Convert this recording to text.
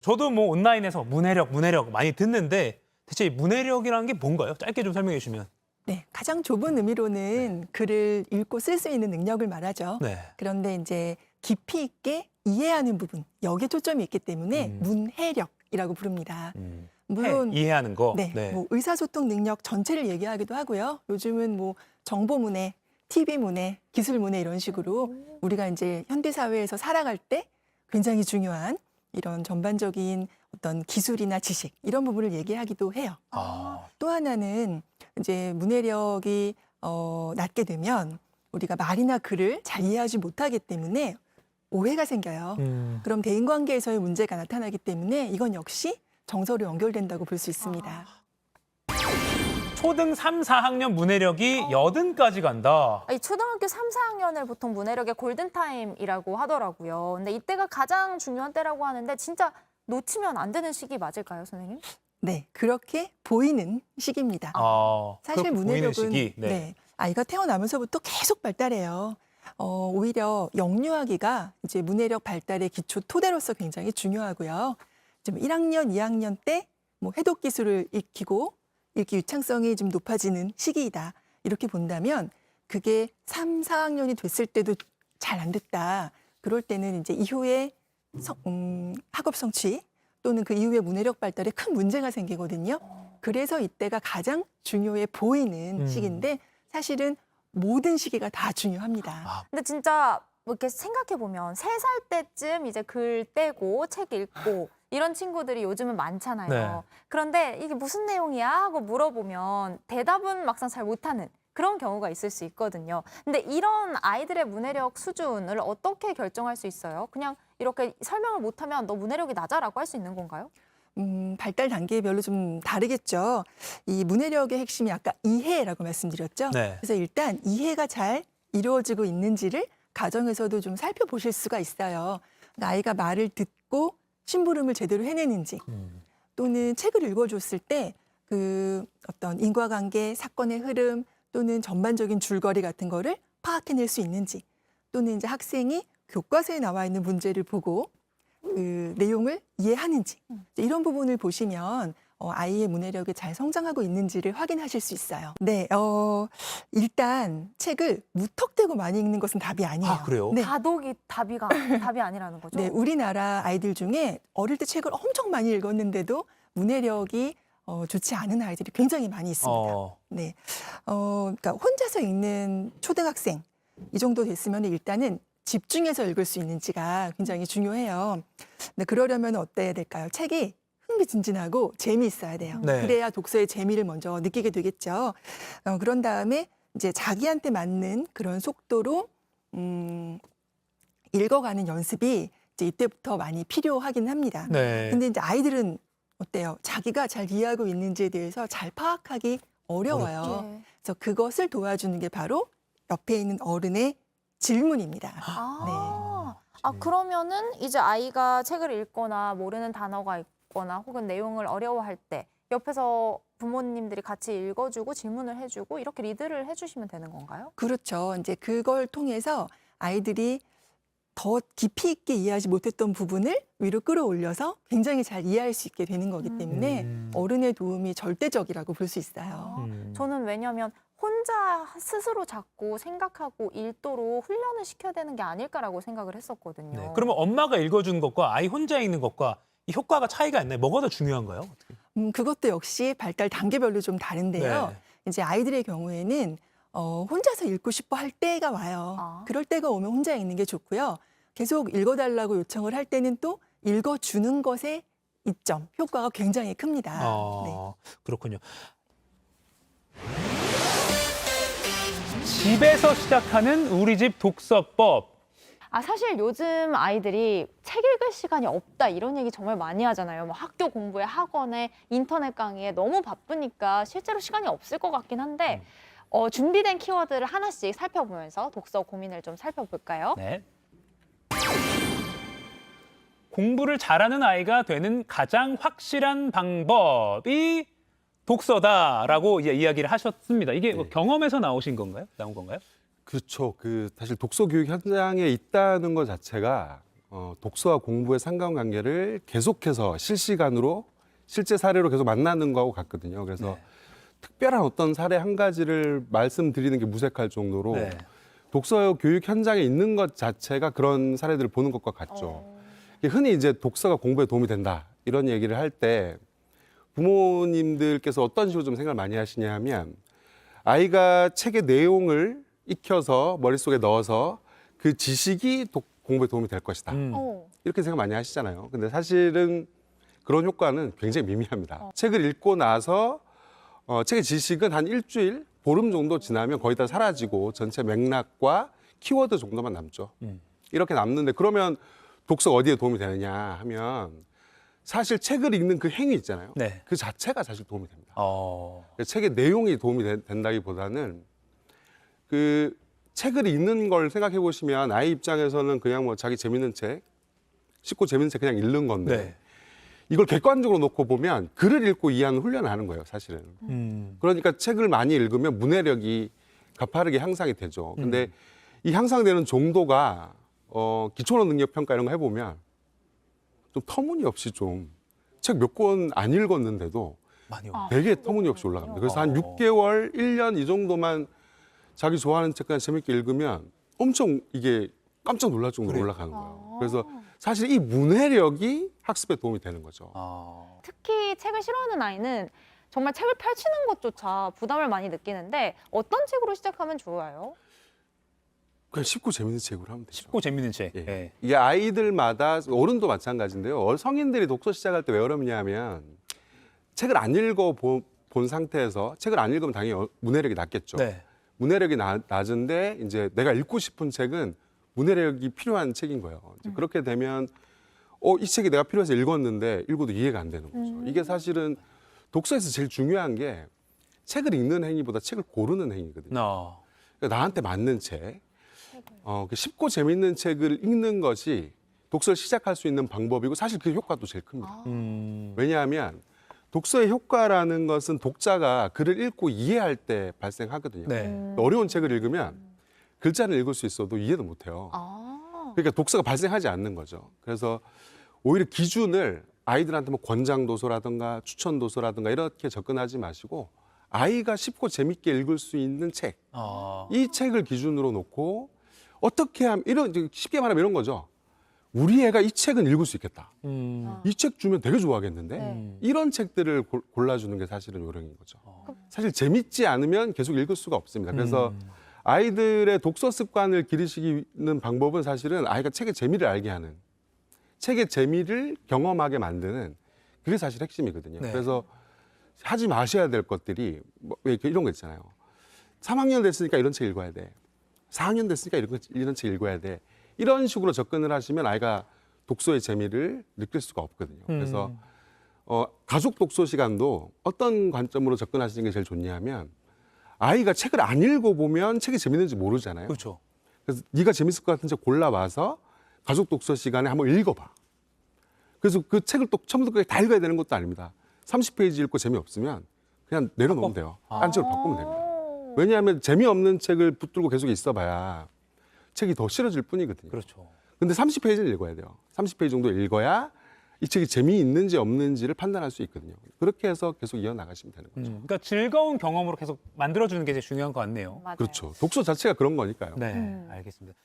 저도 뭐 온라인에서 문해력 많이 듣는데 대체 이 문해력이라는 게 뭔가요? 짧게 좀 설명해 주시면. 네, 가장 좁은 의미로는 글을 읽고 쓸 수 있는 능력을 말하죠. 네. 그런데 이제 깊이 있게 이해하는 부분, 여기에 초점이 있기 때문에 문해력이라고 부릅니다. 물론 이해하는 거. 네, 뭐 의사소통 능력 전체를 얘기하기도 하고요. 요즘은 뭐 정보문해, TV문해, 기술문해 이런 식으로 우리가 이제 현대사회에서 살아갈 때 굉장히 중요한 이런 전반적인 어떤 기술이나 지식 이런 부분을 얘기하기도 해요. 아. 또 하나는 이제 문해력이 낮게 되면 우리가 말이나 글을 잘 이해하지 못하기 때문에 오해가 생겨요. 그럼 대인관계에서의 문제가 나타나기 때문에 이건 역시 정서로 연결된다고 볼 수 있습니다. 초등 3, 4학년 문해력이 80까지 간다. 이 초등학교 3, 4학년을 보통 문해력의 골든타임이라고 하더라고요. 근데 이때가 가장 중요한 때라고 하는데 진짜 놓치면 안 되는 시기 맞을까요, 선생님? 네, 그렇게 보이는 시기입니다. 사실 그렇게 보이는 문해력은 시기. 네, 아이가 태어나면서부터 계속 발달해요. 오히려 영유아기가 이제 문해력 발달의 기초 토대로서 굉장히 중요하고요. 지금 1학년, 2학년 때 뭐 해독 기술을 익히고 읽기 유창성이 좀 높아지는 시기이다. 이렇게 본다면 그게 3, 4학년이 됐을 때도 잘 안 됐다. 그럴 때는 이제 이후에 학업 성취 또는 그 이후에 문해력 발달에 큰 문제가 생기거든요. 그래서 이때가 가장 중요해 보이는 시기인데 사실은 모든 시기가 다 중요합니다. 근데 진짜 뭐 이렇게 생각해 보면 3살 때쯤 이제 글 떼고 책 읽고 이런 친구들이 요즘은 많잖아요. 네. 그런데 이게 무슨 내용이야 하고 물어보면 대답은 막상 잘 못하는 그런 경우가 있을 수 있거든요. 근데 이런 아이들의 문해력 수준을 어떻게 결정할 수 있어요? 그냥 이렇게 설명을 못하면 너 문해력이 낮아라고 할 수 있는 건가요? 발달 단계별로 좀 다르겠죠. 이 문해력의 핵심이 아까 이해라고 말씀드렸죠. 네. 그래서 일단 이해가 잘 이루어지고 있는지를 가정에서도 좀 살펴보실 수가 있어요. 그러니까 아이가 말을 듣고 심부름을 제대로 해내는지 또는 책을 읽어줬을 때 그 어떤 인과관계, 사건의 흐름 또는 전반적인 줄거리 같은 거를 파악해낼 수 있는지 또는 이제 학생이 교과서에 나와 있는 문제를 보고 그 내용을 이해하는지 이런 부분을 보시면 아이의 문해력이 잘 성장하고 있는지를 확인하실 수 있어요. 네, 일단 책을 무턱대고 많이 읽는 것은 답이 아니에요. 아, 그래요? 네. 다독이 답이 아니라는 거죠? 네, 우리나라 아이들 중에 어릴 때 책을 엄청 많이 읽었는데도 문해력이 좋지 않은 아이들이 굉장히 많이 있습니다. 네, 그러니까 혼자서 읽는 초등학생 이 정도 됐으면 일단은 집중해서 읽을 수 있는지가 굉장히 중요해요. 근데 그러려면 어때야 될까요? 책이 흥미진진하고 재미있어야 돼요. 네. 그래야 독서의 재미를 먼저 느끼게 되겠죠. 그런 다음에 이제 자기한테 맞는 그런 속도로 읽어가는 연습이 이제 이때부터 많이 필요하긴 합니다. 네. 근데 이제 아이들은 어때요? 자기가 잘 이해하고 있는지에 대해서 잘 파악하기 어려워요. 예. 그래서 그것을 도와주는 게 바로 옆에 있는 어른의 질문입니다. 그러면은 이제 아이가 책을 읽거나 모르는 단어가 있거나 혹은 내용을 어려워할 때 옆에서 부모님들이 같이 읽어주고 질문을 해주고 이렇게 리드를 해주시면 되는 건가요? 그렇죠. 이제 그걸 통해서 아이들이 더 깊이 있게 이해하지 못했던 부분을 위로 끌어올려서 굉장히 잘 이해할 수 있게 되는 거기 때문에 어른의 도움이 절대적이라고 볼 수 있어요. 저는 왜냐하면 혼자 스스로 자꾸 생각하고 읽도록 훈련을 시켜야 되는 게 아닐까라고 생각을 했었거든요. 네. 그러면 엄마가 읽어주는 것과 아이 혼자 읽는 것과 이 효과가 차이가 있나요? 뭐가 더 중요한가요? 그것도 역시 발달 단계별로 좀 다른데요. 네. 이제 아이들의 경우에는 혼자서 읽고 싶어 할 때가 와요. 그럴 때가 오면 혼자 읽는 게 좋고요. 계속 읽어달라고 요청을 할 때는 또 읽어주는 것의 이점, 효과가 굉장히 큽니다. 네. 그렇군요. 집에서 시작하는 우리 집 독서법. 사실 요즘 아이들이 책 읽을 시간이 없다 이런 얘기 정말 많이 하잖아요. 뭐 학교 공부에 학원에 인터넷 강의에 너무 바쁘니까 실제로 시간이 없을 것 같긴 한데 준비된 키워드를 하나씩 살펴보면서 독서 고민을 좀 살펴볼까요? 네. 공부를 잘하는 아이가 되는 가장 확실한 방법이 독서다라고 이제 이야기를 하셨습니다. 이게 뭐 경험에서 나온 건가요? 그렇죠. 사실 독서 교육 현장에 있다는 것 자체가 독서와 공부의 상관관계를 계속해서 실시간으로 실제 사례로 계속 만나는 거하고 같거든요. 그래서 네. 특별한 어떤 사례 한 가지를 말씀드리는 게 무색할 정도로 네. 독서 교육 현장에 있는 것 자체가 그런 사례들을 보는 것과 같죠. 흔히 이제 독서가 공부에 도움이 된다 이런 얘기를 할 때 부모님들께서 어떤 식으로 좀 생각을 많이 하시냐 하면 아이가 책의 내용을 익혀서 머릿속에 넣어서 그 지식이 공부에 도움이 될 것이다. 이렇게 생각 많이 하시잖아요. 근데 사실은 그런 효과는 굉장히 미미합니다. 책을 읽고 나서 책의 지식은 한 일주일, 보름 정도 지나면 거의 다 사라지고 전체 맥락과 키워드 정도만 남죠. 이렇게 남는데 그러면 독서가 어디에 도움이 되느냐 하면 사실 책을 읽는 그 행위 있잖아요. 네. 그 자체가 사실 도움이 됩니다. 어. 책의 내용이 도움이 된다기보다는 그 책을 읽는 걸 생각해 보시면 아이 입장에서는 그냥 뭐 자기 재밌는 책, 쉽고 재밌는 책 그냥 읽는 건데 네. 이걸 객관적으로 놓고 보면 글을 읽고 이해하는 훈련을 하는 거예요, 사실은. 그러니까 책을 많이 읽으면 문해력이 가파르게 향상이 되죠. 근데 이 향상되는 정도가 기초론 능력 평가 이런 거 해보면 좀 터무니없이 좀 책 몇 권 안 읽었는데도 많이 되게 터무니없이 올라갑니다. 그래서 한 6개월, 1년 이 정도만 자기 좋아하는 책 그냥 재밌게 읽으면 엄청 이게 깜짝 놀랄 정도로 그래요? 올라가는 거예요. 그래서 사실 이 문해력이 학습에 도움이 되는 거죠. 특히 책을 싫어하는 아이는 정말 책을 펼치는 것조차 부담을 많이 느끼는데 어떤 책으로 시작하면 좋아요? 그냥 쉽고 재밌는 책으로 하면 되죠. 쉽고 재밌는 책. 예. 예. 이게 아이들마다 어른도 마찬가지인데요. 성인들이 독서 시작할 때 왜 어렵냐면 책을 안 읽어 본 상태에서 책을 안 읽으면 당연히 문해력이 낮겠죠. 네. 문해력이 낮은데 이제 내가 읽고 싶은 책은 문해력이 필요한 책인 거예요. 이제 그렇게 되면 이 책이 내가 필요해서 읽었는데 읽어도 이해가 안 되는 거죠. 이게 사실은 독서에서 제일 중요한 게 책을 읽는 행위보다 책을 고르는 행위거든요. 그러니까 나한테 맞는 책, 그 쉽고 재밌는 책을 읽는 것이 독서를 시작할 수 있는 방법이고 사실 그 효과도 제일 큽니다. 왜냐하면 독서의 효과라는 것은 독자가 글을 읽고 이해할 때 발생하거든요. 네. 어려운 책을 읽으면 글자는 읽을 수 있어도 이해도 못해요. 그러니까 독서가 발생하지 않는 거죠. 그래서 오히려 기준을 아이들한테 뭐 권장 도서라든가 추천 도서라든가 이렇게 접근하지 마시고 아이가 쉽고 재밌게 읽을 수 있는 책, 이 책을 기준으로 놓고 어떻게 하면 쉽게 말하면 이런 거죠. 우리 애가 이 책은 읽을 수 있겠다. 이 책 주면 되게 좋아하겠는데 이런 책들을 골라주는 게 사실은 요령인 거죠. 사실 재밌지 않으면 계속 읽을 수가 없습니다. 그래서 아이들의 독서 습관을 기르시는 방법은 사실은 아이가 책의 재미를 알게 하는, 책의 재미를 경험하게 만드는 그게 사실 핵심이거든요. 네. 그래서 하지 마셔야 될 것들이 뭐 이런 거 있잖아요. 3학년 됐으니까 이런 책 읽어야 돼. 4학년 됐으니까 이런 책 읽어야 돼. 이런 식으로 접근을 하시면 아이가 독서의 재미를 느낄 수가 없거든요. 그래서 가족 독서 시간도 어떤 관점으로 접근하시는 게 제일 좋냐면 아이가 책을 안 읽어보면 책이 재밌는지 모르잖아요. 그렇죠. 그래서 네가 재밌을 것 같은 책 골라와서 가족 독서 시간에 한번 읽어봐. 그래서 그 책을 또 처음부터 끝까지 다 읽어야 되는 것도 아닙니다. 30페이지 읽고 재미없으면 그냥 내려놓으면 돼요. 딴 책으로 바꾸면 됩니다. 왜냐하면 재미없는 책을 붙들고 계속 있어봐야 책이 더 싫어질 뿐이거든요. 그렇죠. 근데 30페이지는 읽어야 돼요. 30페이지 정도 읽어야 이 책이 재미있는지 없는지를 판단할 수 있거든요. 그렇게 해서 계속 이어나가시면 되는 거죠. 그러니까 즐거운 경험으로 계속 만들어주는 게 제일 중요한 것 같네요. 맞아요. 그렇죠. 독서 자체가 그런 거니까요. 네, 알겠습니다.